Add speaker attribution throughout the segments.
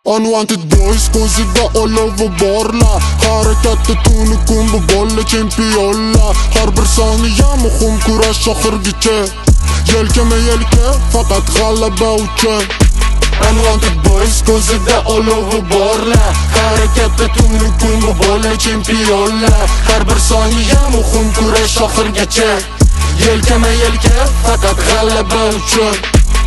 Speaker 1: Unwanted boys ko'zida olovi borlar, harakatda tuni kun bu bolla chempionlar. Har bir soniya muhim kurash oxirgacha, yelkama yelka faqat g'alaba uchun. Unwanted boys ko'zida olovi borlar, harakatda tuni kun bu bolla chempionlar. Har bir soniya muhim kurash oxirgacha, yelkama yelka faqat g'alaba uchun.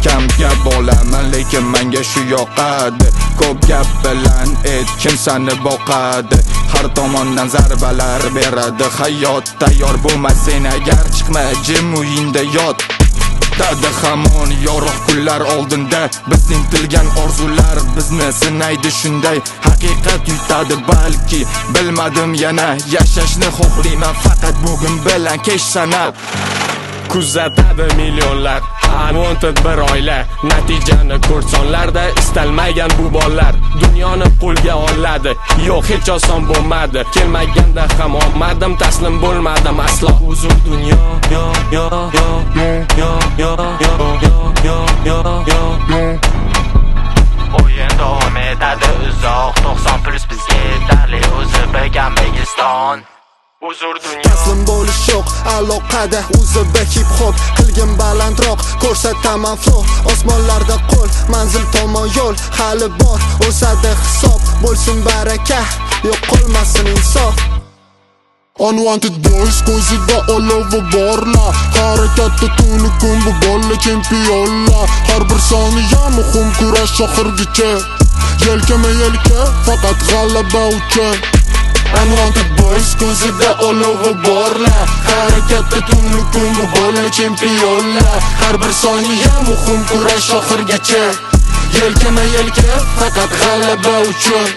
Speaker 2: Kam gap bo'laman lekin menga shu yoqadi. Ko'p gap bilan kim seni boqadi. Har tomondan zarbalar beradi hayot. Tayyor bo'lmasan agar chiqma jim uyingda yot. Dada hamon yorug' kunlar oldinda, biz intilgan orzular bizni sinaydi shunday. Haqiqat yutadi balki, bilmadim yana yashashni xohlayman faqat bugun bilan kech sanab.
Speaker 3: Kuzatadi millionlar, unwanted bir oila, natijani ko'rsonlarda istalmagan bu bollar. Dunyoni qo'lga oladi, yo'q hech oson bo'lmadi. Kelmaganda ham olmadim, taslim bo'lmadim aslo. Uzun dunyo, yo yo yo yo yo yo yo yo yo.
Speaker 4: O'yin davom etadi uzoq, 90+ bizga yetarli o'zi O'zbekiston. Uzr dunyo.
Speaker 1: Taslim bo'lish yo'q, aloqada O'zbek hip hop qilgin balandroq, ko'rsataman flow. Osmonlarda qo'l, manzil tomon yo'l hali bor, o'sadi hisob, bo'lsin baraka, yo'q qolmasin insof. Unwanted boys ko'zida olovi borlar, harakatda tuni kun bu bolla chempionlar. Har bir soniya muhim kurash oxirgacha, yelkama yelka faqat g'alaba uchun. Unwanted boys ko'zida olovi borlar, harakatda tuni kun bu bolla chempionlar. Har bir soniya muhim kurash oxirgacha, yelkama yelka faqat g'alaba uchun.